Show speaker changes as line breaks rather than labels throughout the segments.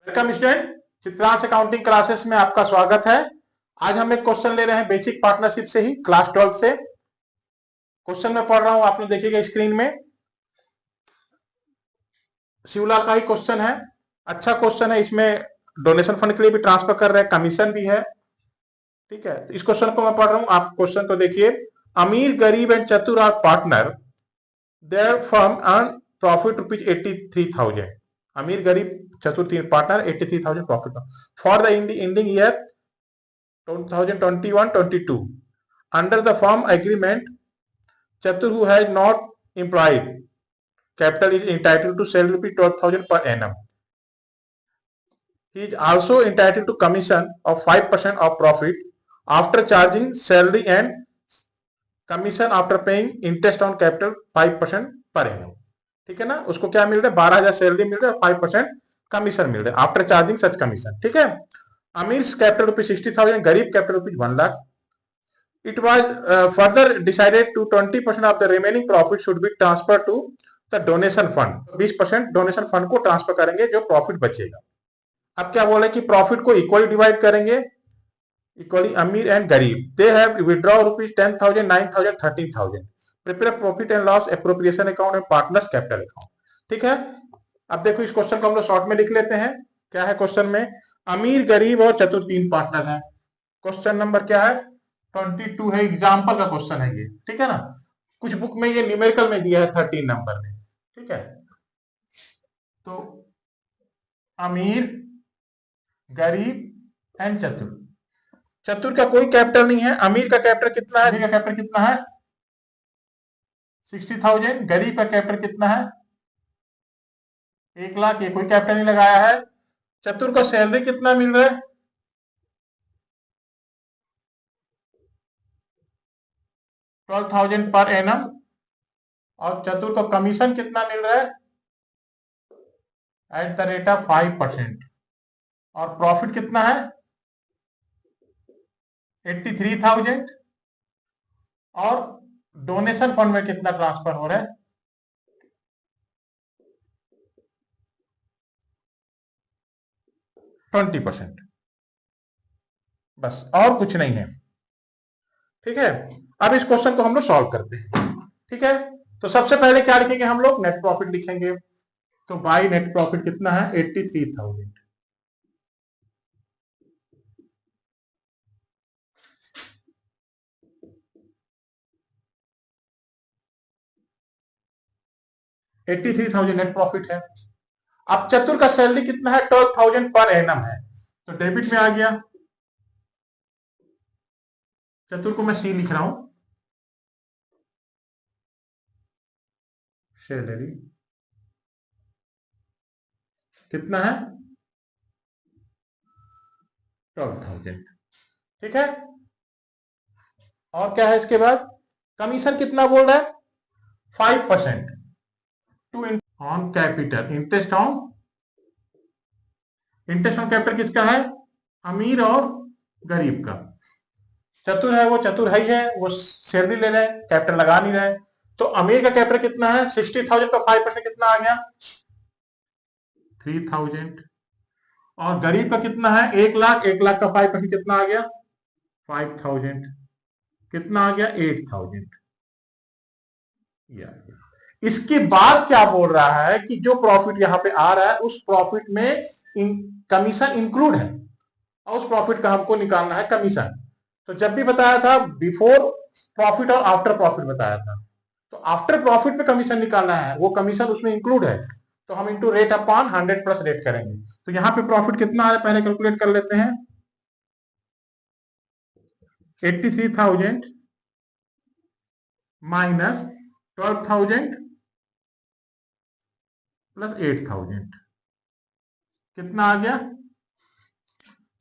Welcome student, Chitransh accounting classes में आपका स्वागत है। आज हम एक क्वेश्चन ले रहे हैं बेसिक पार्टनरशिप से ही, क्लास 12 से। क्वेश्चन में पढ़ रहा हूं, आपने देखिएगा स्क्रीन में। शिवलाल का ही क्वेश्चन है, अच्छा क्वेश्चन है। इसमें डोनेशन फंड के लिए भी ट्रांसफर कर रहे हैं, कमीशन भी है। ठीक है, तो इस क्वेश्चन को मैं पढ़ रहा हूं, आप क्वेश्चन को देखिए। अमीर, Garib and Chatur are partner, their firm earn profit rupees 83,000। Amir, Garib, Chatur तीन partner, 83,000 profit for the ending year 2021-22. Under the firm agreement, Chatur, who has not employed capital, is entitled to salary 12,000 per annum. He is also entitled to commission of 5% of profit after charging salary and commission after paying interest on capital 5% per annum. ठीक है ना, उसको क्या मिल रहा है? 12,000 salary मिल रहा है, 5% commission मिल रहा है आफ्टर चार्जिंग सच कमीशन। ठीक है। अमीर कैपिटल रुपीज 60,000, गरीब capital rupees 1 lakh. It was further decided to 20% of the remaining profit should be transferred to the donation fund. 20% donation fund को ट्रांसफर करेंगे जो प्रॉफिट बचेगा। अब क्या बोले कि प्रॉफिट को इक्वली डिवाइड करेंगे, इक्वली अमीर एंड गरीब। They have withdraw rupees 10,000, 9,000, 13,000। Prepare profit and loss appropriation account and partners capital account. ठीक है। अब देखो, इस क्वेश्चन को हम लोग शॉर्ट में लिख लेते हैं। क्या है क्वेश्चन में? अमीर, गरीब और चतुर तीन पार्टनर है। क्वेश्चन नंबर क्या है? 22 है, एग्जाम्पल का क्वेश्चन है ये। ठीक है ना, कुछ बुक में ये न्यूमेरिकल में दिया है 13 नंबर में। ठीक है, तो अमीर, गरीब एंड चतुर। चतुर का कोई कैपिटल नहीं है। अमीर का कैपिटल कितना है? अमीर का कैपिटल कितना है? 60,000। गरीब का कैपिटल कितना है? 1 लाख। ये कोई कैपिटल नहीं लगाया है। चतुर का सैलरी कितना मिल रहा है? 12,000 पर एनम। और चतुर को कमीशन कितना मिल रहा है? At the rate of 5%। और प्रॉफिट कितना है? 83,000। और डोनेशन फंड में कितना ट्रांसफर हो रहा है? 20%। बस, और कुछ नहीं है। ठीक है, अब इस क्वेश्चन को हम लोग सॉल्व करते हैं। ठीक है, तो सबसे पहले क्या लिखेंगे हम लोग? नेट प्रॉफिट लिखेंगे। तो बाई नेट प्रॉफिट कितना है? 83,000। नेट प्रॉफिट है। अब चतुर का सैलरी कितना है? 12,000 पर एनम है, तो डेबिट में आ गया। चतुर को मैं सी लिख रहा हूं, सैलरी कितना है? 12,000। ठीक है, और क्या है इसके बाद? कमीशन कितना बोल रहा है? 5% to on capital. Interest on capital किसका है? अमीर और गरीब का। चतुर है, वो चतुर है ही है, वो सैलरी ले रहे हैं, कैपिटल लगा नहीं रहे। तो अमीर का कैपिटल कितना है? 60,000 का 5% कितना आ गया? 3,000। और गरीब का कितना है? 1 लाख। 1 लाख का 5% कितना आ गया? 5,000। कितना आ गया? 8,000। इसके बाद क्या बोल रहा है कि जो प्रॉफिट यहां पे आ रहा है उस प्रॉफिट में कमीशन इंक्लूड है, और उस प्रॉफिट का हमको निकालना है कमीशन। तो जब भी बताया था बिफोर प्रॉफिट और आफ्टर प्रॉफिट बताया था, तो आफ्टर प्रॉफिट में कमीशन निकालना है, वो कमीशन उसमें इंक्लूड है। तो हम into rate upon 100 plus rate करेंगे। तो यहां पे प्रॉफिट कितना आ रहा है पहले कैलकुलेट कर लेते हैं। 83,000 माइनस 12,000 प्लस 8,000 कितना आ गया?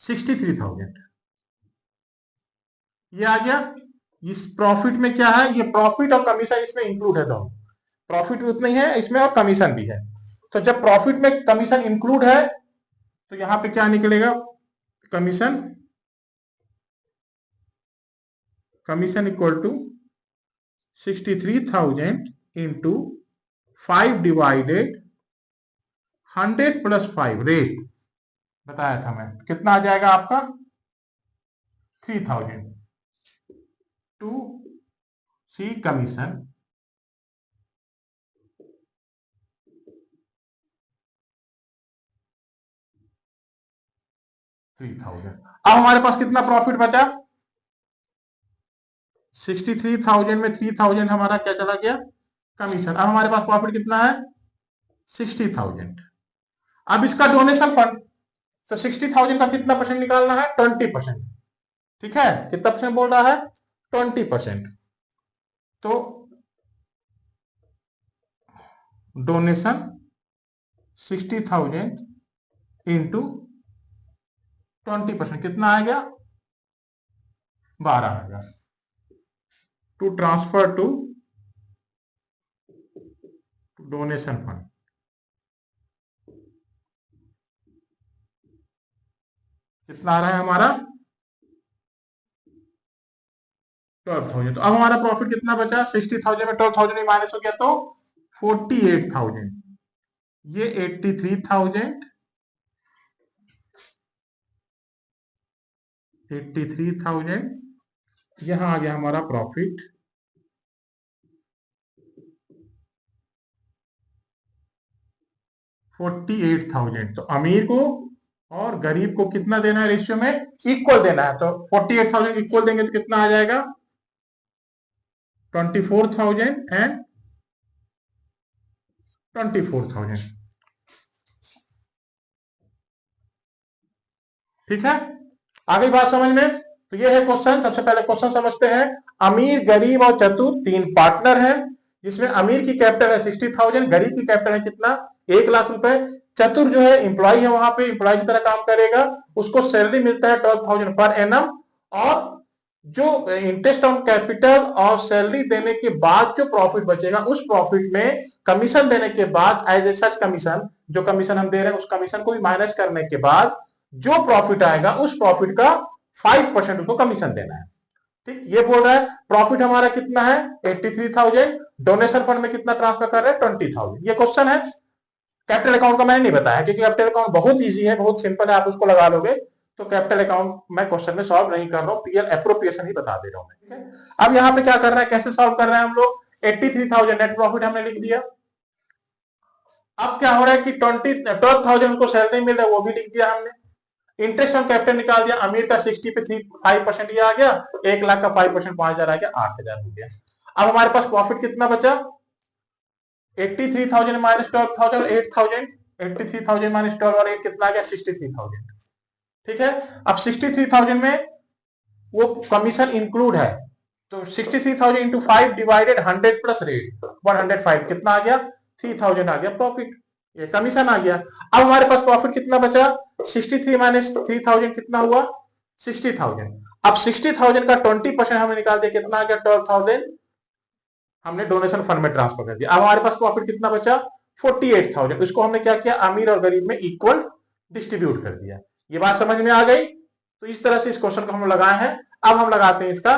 63,000। ये आ गया। इस प्रॉफिट में क्या है? ये प्रॉफिट और कमीशन इसमें इंक्लूड है दोनों। प्रॉफिट भी उतना ही है इसमें और कमीशन भी है। तो जब प्रॉफिट में कमीशन इंक्लूड है तो यहां पे क्या निकलेगा? Commission equal to 63,000 into 5 divided 100 plus 5 rate. बताया था मैं, कितना आ जाएगा आपका 3000 टू सी कमीशन 3000। अब हमारे पास कितना प्रॉफिट बचा, 63,000 में 3000 हमारा क्या चला गया, कमीशन। अब हमारे पास प्रॉफिट कितना है 60,000। अब इसका डोनेशन फंड, तो 60,000 का कितना परसेंट निकालना है, 20%। ठीक है, कितना परसेंट बोल रहा है, 20%। तो डोनेशन 60,000 इंटू 20%, कितना आ गया 12,000 to transfer to donation fund. कितना आ रहा है हमारा 12,000। तो अब हमारा प्रॉफिट कितना बचा, 60,000 में 12,000 माइनस हो गया तो 48,000। ये 83,000, 83,000 यहां आ गया हमारा प्रॉफिट 48,000। तो अमीर को और गरीब को कितना देना है, रेशियो में इक्वल देना है। तो 48,000 इक्वल देंगे तो कितना आ जाएगा 24,000 एंड 24,000। ठीक है, आगे बात समझ में। तो ये है क्वेश्चन। सबसे पहले क्वेश्चन समझते हैं। अमीर, गरीब और चतुर तीन पार्टनर हैं, जिसमें अमीर की कैपिटल है 60,000, गरीब की कैपिटल है कितना 1,00,000 रुपए। चतुर जो है एम्प्लॉय है, वहां पे एम्प्लॉय की तरह काम करेगा, उसको सैलरी मिलता है 12,000 पर एनम। और जो इंटरेस्ट ऑन कैपिटल और सैलरी देने के बाद जो प्रॉफिट बचेगा, उस प्रॉफिट में कमीशन देने के बाद एज ए सच कमीशन, जो कमीशन हम दे रहे हैं उस कमीशन को भी माइनस करने के बाद जो प्रॉफिट आएगा उस प्रॉफिट का 5% उसको कमीशन देना है। ठीक, ये बोल रहा है प्रॉफिट हमारा कितना है 83,000, डोनेशन फंड में कितना ट्रांसफर कर रहे हैं 20,000। ये क्वेश्चन है। कैपिटल अकाउंट का मैंने नहीं बताया, क्योंकि कैपिटल अकाउंट बहुत इजी है, बहुत सिंपल है, आप उसको लगा लोगे। तो कैपिटल अकाउंट मैं क्वेश्चन में सॉल्व नहीं कर रहा हूँ, पीएल एप्रोप्रिएशन ही बता दे रहा हूँ। ठीक है, अब यहाँ पे क्या कर रहा है, कैसे सॉल्व कर रहे हैं हम लोग। 83,000 नेट प्रॉफिट हमने लिख दिया। अब क्या हो रहा है कि 12,000 को सैलरी मिल रहा है, वो भी लिख दिया हमने। इंटरेस्ट ऑन कैपिटल निकाल दिया, अमीर का 60 पे 5% ये आ गया, 1,00,000 का 5% 5,000 आ गया, 8,000 हो गया। अब हमारे पास प्रॉफिट कितना बचा 83,000 माइनस 12,000, 8,000। 83,000 माइनस 12 और 8 कितना आ गया 63,000। ठीक है, अब 63,000 में वो कमीशन इंक्लूड है, तो 63,000 इंटू 5 डिवाइडेड 100 प्लस रेट 105 कितना आ गया 3,000 आ गया प्रॉफिट, ये कमीशन आ गया। अब हमारे पास प्रॉफिट कितना बचा 63 माइनस 3,000 कितना हुआ 60,000। अब 60,000 का 20% हमें निकाल दिया, कितना आ गया 12,000, हमने डोनेशन फंड में ट्रांसफर कर दिया। अब हमारे पास प्रॉफिट कितना बचा 48,000, इसको हमने क्या किया अमीर और गरीब में इक्वल डिस्ट्रीब्यूट कर दिया। ये बात समझ में आ गई। तो इस तरह से इस क्वेश्चन को हम लगाए हैं। अब हम लगाते हैं इसका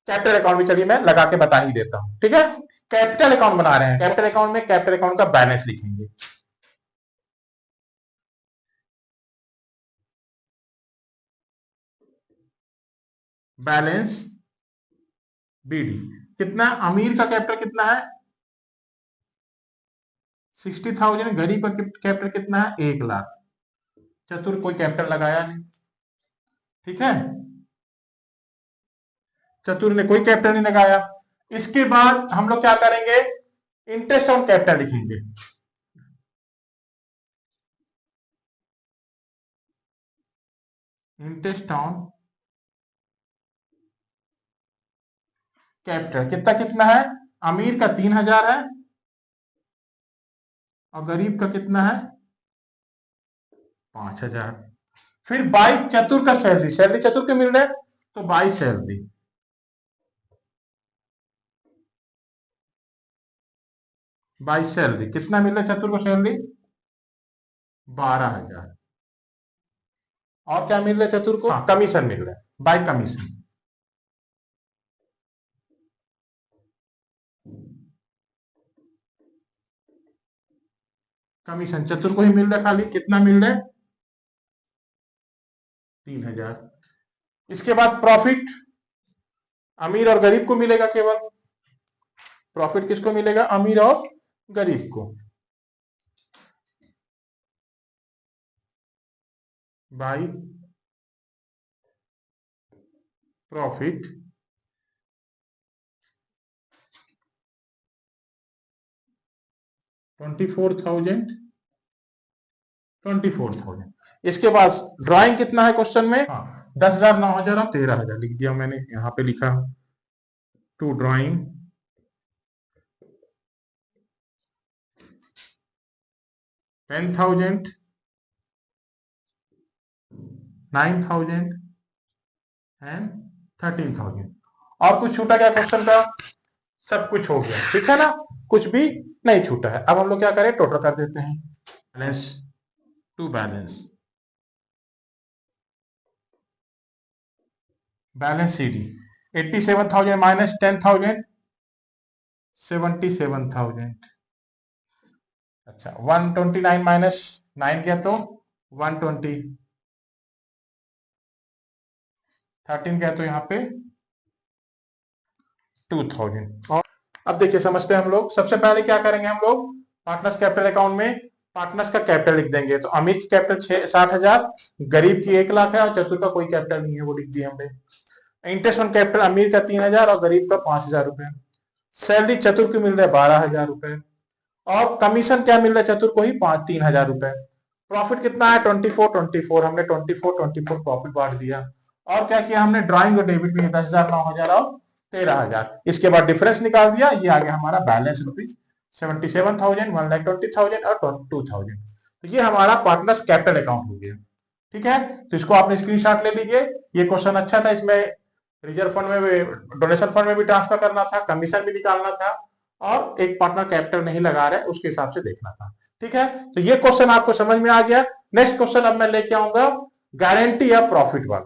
कैपिटल अकाउंट भी, चलिए मैं लगा के बता ही देता हूं। ठीक है, कैपिटल अकाउंट बना रहे हैं, कैपिटल अकाउंट में कैपिटल अकाउंट का बैलेंस लिखेंगे। बैलेंस बीडी कितना, अमीर का कैपिटल कितना है 60,000, गरीब का कैपिटल कितना है 1,00,000, चतुर कोई कैपिटल लगाया नहीं। ठीक है, चतुर ने कोई कैपिटल नहीं लगाया। इसके बाद हम लोग क्या करेंगे, इंटरेस्ट ऑन कैपिटल लिखेंगे। इंटरेस्ट ऑन कैपिटल कितना कितना है, अमीर का 3,000 है और गरीब का कितना है 5,000। फिर बाई चतुर का सैलरी, सैलरी चतुर के मिल रहे तो बाई सैलरी, बाई सैलरी कितना मिल रहा है चतुर को सैलरी 12,000। और क्या मिल रहा है चतुर को, हाँ, कमीशन मिल रहा है बाय कमीशन। कमीशन चतुर को ही मिल रहा है, खाली कितना मिल रहा है 3000। इसके बाद प्रॉफिट अमीर और गरीब को मिलेगा, केवल प्रॉफिट किसको मिलेगा, अमीर और गरीब को। By profit $24,000। इसके बाद ड्राइंग कितना है क्वेश्चन में, 10,000, 9,000 और 13,000 लिख दिया मैंने, यहां पे लिखा टू ड्राइंग 10,000, 9,000 एंड 13,000। और कुछ छूटा क्या क्वेश्चन का, सब कुछ हो गया, ठीक है ना, कुछ भी नहीं छूटा है। अब हम लोग क्या करें, टोटल कर देते हैं, balance to balance, balance C 87,000 minus 10,000 77,000। अच्छा 129 माइनस 9 किया तो 120, 13 किया तो यहाँ पे 2,000। और अब देखिए समझते हैं हम लोग, सबसे पहले क्या करेंगे हम लोग, पार्टनर्स कैपिटल अकाउंट में पार्टनर्स का कैपिटल लिख देंगे। तो अमीर की कैपिटल 60,000, गरीब की 1 लाख है और चतुर का कोई कैपिटल नहीं है, वो लिख दिया हमने। इंटरेस्ट ऑन कैपिटल अमीर का 3,000 और गरीब का 5,000 रुपए। सैलरी चतुर को मिल रहा है 12,000 रुपए और कमीशन क्या मिल रहा है चतुर को ही 3,000 रुपए। प्रॉफिट कितना है 24 हमने 24 प्रॉफिट बांट दिया। और क्या किया हमने, ड्राइंग और डेबिट में 10,000, 9,000 और 13,000। इसके बाद डिफरेंस निकाल दिया, ये आ गया हमारा बैलेंस रुपीज 77,000, 1,20,000 और 2,000। तो ये हमारा पार्टनर्स कैपिटल अकाउंट हो गया, ठीक है। तो इसको आपने स्क्रीनशॉट ले लीजिए। ये क्वेश्चन अच्छा था, इसमें रिजर्व फंड में भी, डोनेशन फंड में भी ट्रांसफर करना था, कमीशन भी निकालना था और एक पार्टनर कैपिटल नहीं लगा रहे उसके हिसाब से देखना था, ठीक है। तो ये क्वेश्चन आपको समझ में आ गया। नेक्स्ट क्वेश्चन अब मैं लेके आऊंगा गारंटी या प्रॉफिट वाला।